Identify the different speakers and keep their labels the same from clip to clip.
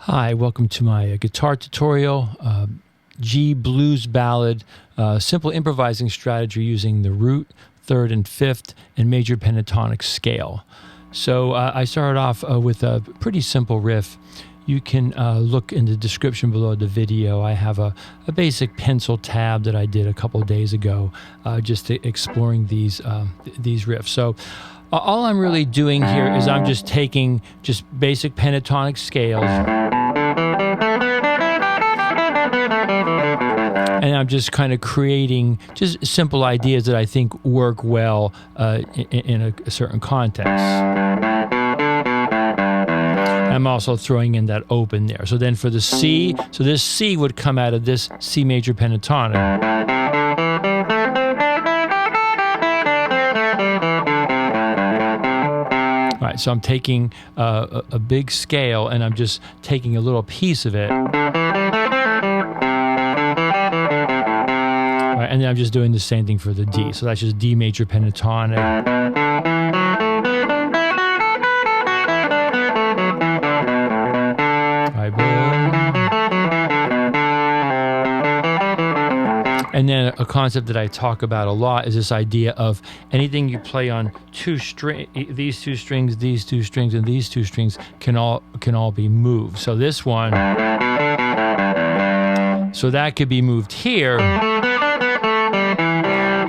Speaker 1: Hi, welcome to my guitar tutorial, G blues ballad, simple improvising strategy using the root, third, and fifth, and major pentatonic scale. So I started off with a pretty simple riff. You can look in the description below the video. I have a basic pencil tab that I did a couple of days ago, just exploring these riffs. So all I'm really doing here is I'm just taking just basic pentatonic scales, and I'm just kind of creating just simple ideas that I think work well in a certain context. I'm also throwing in that open there. So then for the C, so this C would come out of this C major pentatonic. All right, so I'm taking a big scale and I'm just taking a little piece of it. And then I'm just doing the same thing for the D. So that's just D major pentatonic. Right, and then a concept that I talk about a lot is this idea of anything you play on these two strings, and these two strings can all be moved. So this one, so that could be moved here.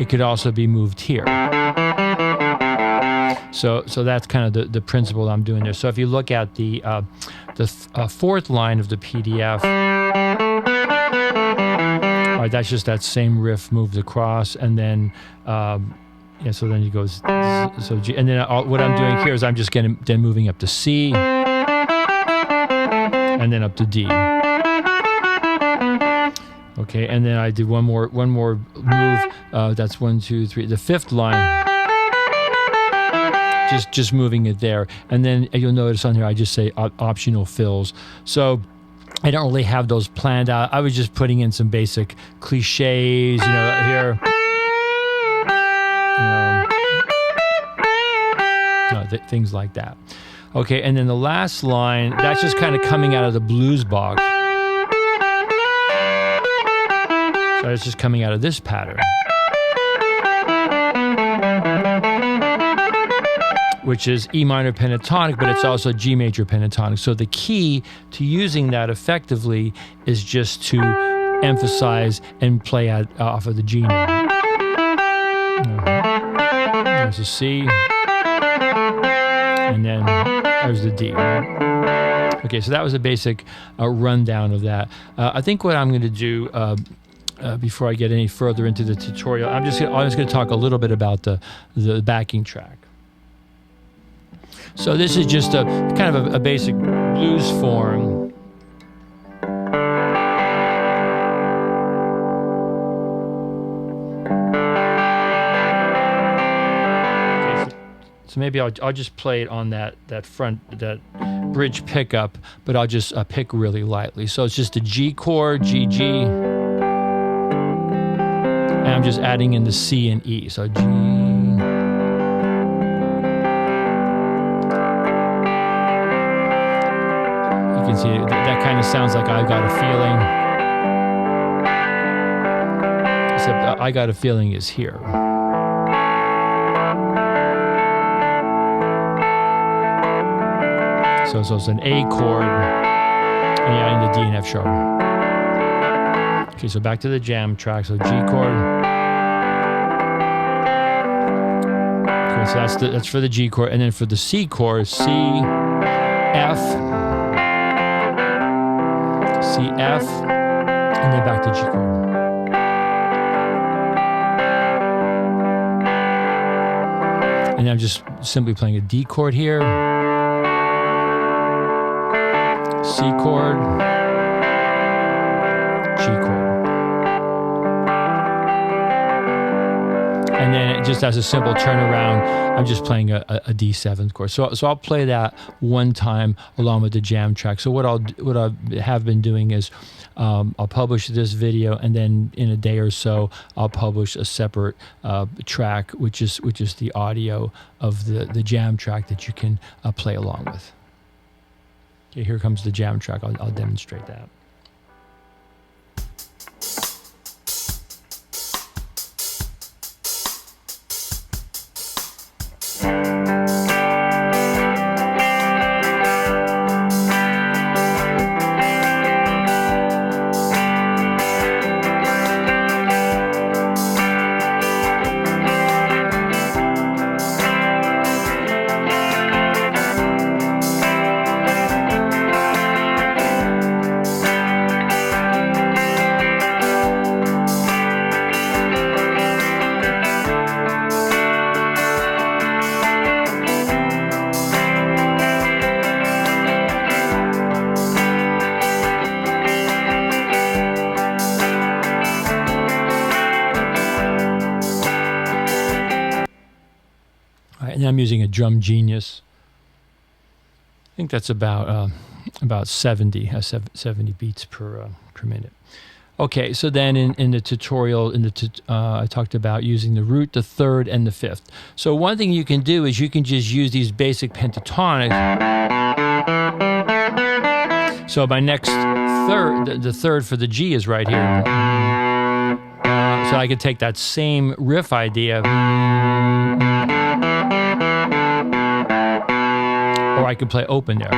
Speaker 1: It could also be moved here. So that's kind of the principle I'm doing there. So if you look at the fourth line of the PDF, all right, that's just that same riff moved across, and then yeah. So then it goes so G, and then what I'm doing here is I'm just then moving up to C, and then up to D. Okay, and then I did one more move. That's 1, 2, 3. The fifth line, just moving it there, and then you'll notice on here I just say optional fills. So I don't really have those planned out. I was just putting in some basic cliches, here, things like that. Okay, and then the last line, that's just kind of coming out of the blues box. So it's just coming out of this pattern, which is E minor pentatonic, but it's also G major pentatonic. So the key to using that effectively is just to emphasize and play off of the G note. There's a C, and then there's the D. Okay, so that was a basic rundown of that. I think what I'm going to do before I get any further into the tutorial, I'm just going to talk a little bit about the backing track. So this is just a kind of a basic blues form. Okay, so maybe I'll just play it on that bridge pickup, but I'll just pick really lightly. So it's just a G chord, G, G. And I'm just adding in the C and E. So G. You can see that kind of sounds like I Got a Feeling. Except I Got a Feeling is here. So it's an A chord, and you're adding the D and F sharp. Okay, so back to the jam track. So G chord. Okay, so that's for the G chord, and then for the C chord, C, F, C, F, and then back to G chord. And I'm just simply playing a D chord here, C chord, G chord. And then just as a simple turnaround, I'm just playing a D7 chord. So I'll play that one time along with the jam track. So what I have been doing is I'll publish this video, and then in a day or so I'll publish a separate track, which is the audio of the jam track that you can play along with. Okay, here comes the jam track. I'll demonstrate that. And I'm using a Drum Genius. I think that's about 70 beats per minute. Okay, so then in the tutorial, I talked about using the root, the third, and the fifth. So one thing you can do is you can just use these basic pentatonics. So my next third, the third for the G is right here. So I could take that same riff idea, or I could play open there.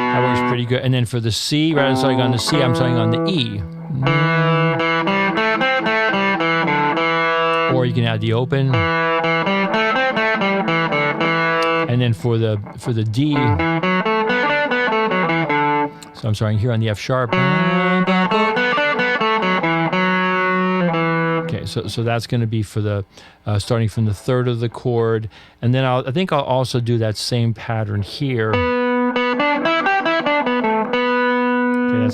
Speaker 1: That works pretty good. And then for the C, rather than starting on the C, I'm starting on the E. Or you can add the open. And then for the D, so I'm starting here on the F sharp. Okay, so that's going to be for the starting from the third of the chord, and then I think I'll also do that same pattern here. Okay,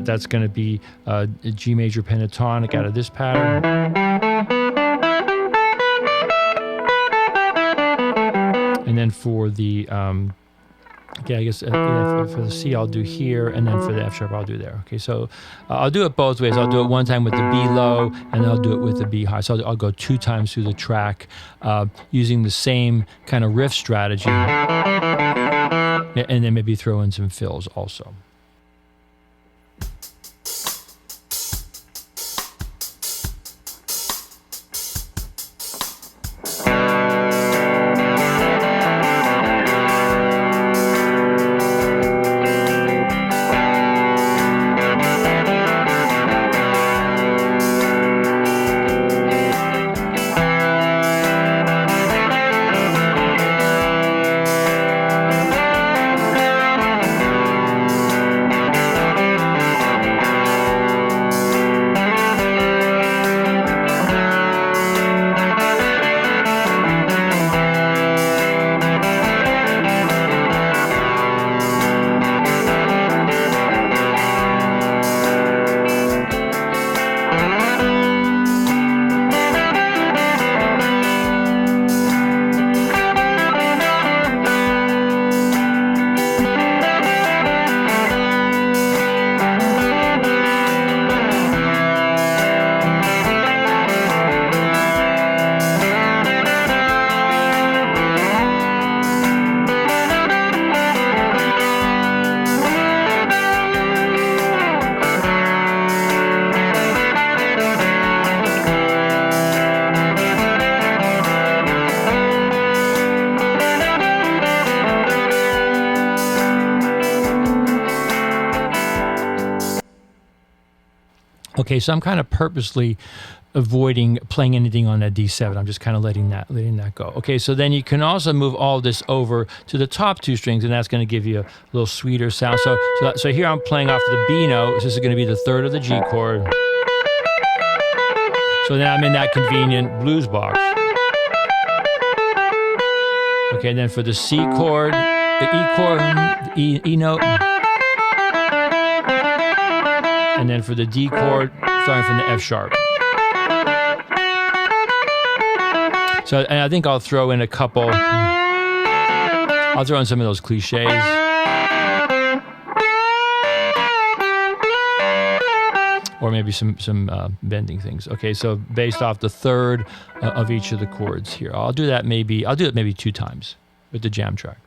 Speaker 1: that's going to be a G major pentatonic out of this pattern. And then for the okay, I guess for the C I'll do here, and then for the F sharp I'll do there. Okay, so I'll do it both ways. I'll do it one time with the B low, and then I'll do it with the B high. So I'll go 2 times through the track using the same kind of riff strategy, and then maybe throw in some fills also. Okay, so I'm kind of purposely avoiding playing anything on that D7. I'm just kind of letting that go. Okay, so then you can also move all this over to the top 2 strings, and that's going to give you a little sweeter sound. So here I'm playing off the B note. This is going to be the third of the G chord. So then I'm in that convenient blues box. Okay, and then for the C chord, the E chord, the E note. And then for the D chord, starting from the F sharp. So, and I think I'll throw in a couple. I'll throw in some of those cliches. Or maybe some bending things. Okay, so based off the third of each of the chords here. I'll do it maybe 2 times with the jam track.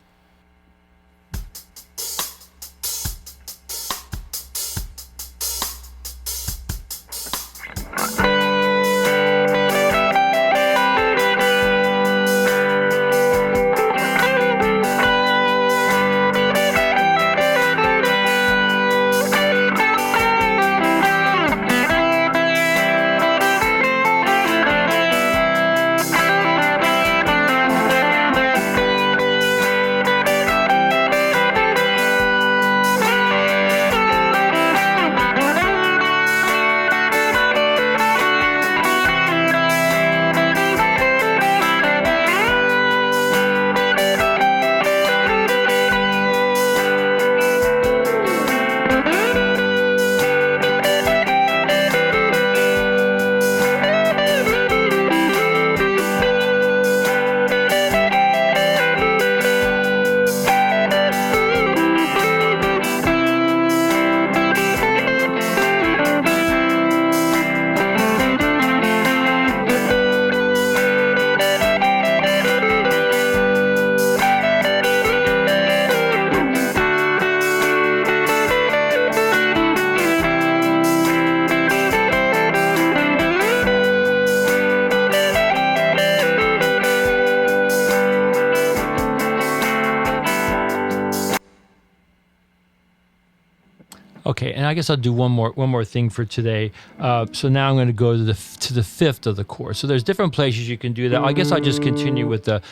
Speaker 1: Okay, and I guess I'll do one more thing for today. So now I'm going to go to the fifth of the chord. So there's different places you can do that. I guess I'll just continue with the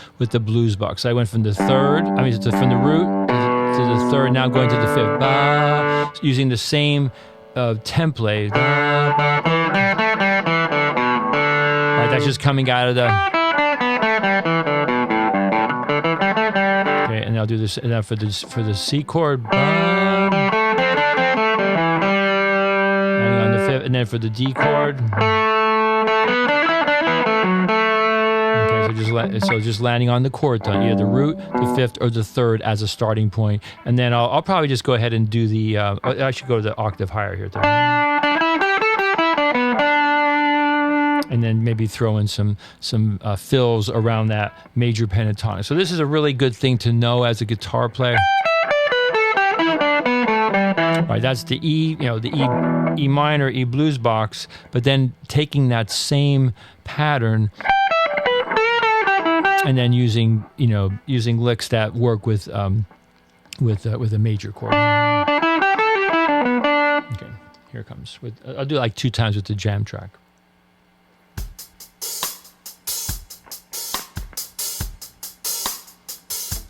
Speaker 1: blues box. I went from the third, from the root to the third. Now I'm going to the fifth, ba, using the same template. Right, that's just coming out of the. Okay, and I'll do this. And then for the C chord, ba, on the fifth, and then for the D chord. Okay, so just landing on the chord tone, either the root, the fifth, or the third as a starting point, and then I'll probably just go ahead and do the. I should go to the octave higher here, too. And then maybe throw in some fills around that major pentatonic. So this is a really good thing to know as a guitar player. Right, that's the E, the E minor, E blues box, but then taking that same pattern and then using licks that work with a major chord. Okay, here it comes. I'll do like 2 times with the jam track.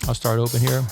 Speaker 1: I'll start open here.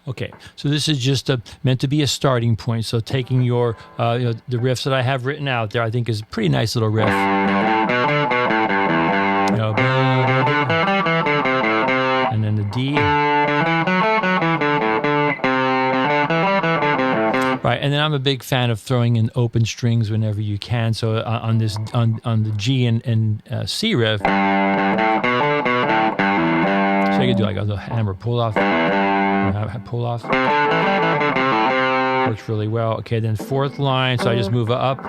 Speaker 1: Okay, so this is just meant to be a starting point. So taking your, the riffs that I have written out there, I think is a pretty nice little riff. And then the D. Right, and then I'm a big fan of throwing in open strings whenever you can. So on the G and C riff, so you can do like a hammer pull off. Pull off works really well. Okay, then fourth line, so I just move up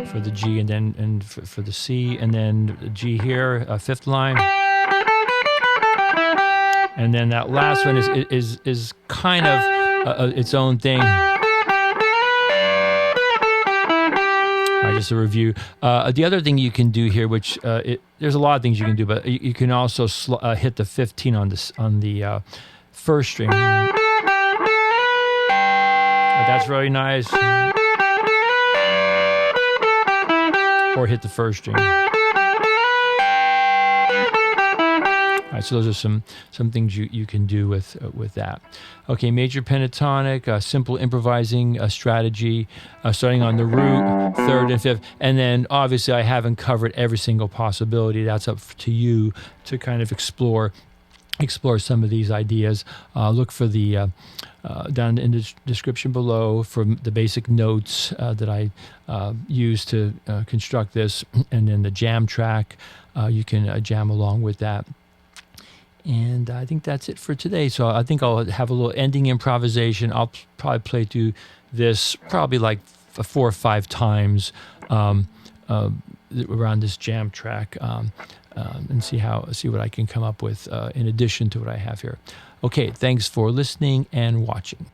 Speaker 1: for the G, and then for the C, and then the G here, fifth line, and then that last one is kind of its own thing. Just a review. The other thing you can do here, which there's a lot of things you can do, but you can also hit the 15 on the first string. That's really nice. Or hit the first string. All right, so those are some things you can do with that. Okay, major pentatonic, simple improvising strategy, starting on the root, third and fifth, and then obviously I haven't covered every single possibility. That's up to you to kind of explore some of these ideas. Look for the down in the description below for the basic notes that I use to construct this, and then the jam track. You can jam along with that. And I think that's it for today. So I think I'll have a little ending improvisation. I'll probably play through this probably like 4 or 5 times around this jam track, and see what I can come up with in addition to what I have here. Okay, thanks for listening and watching.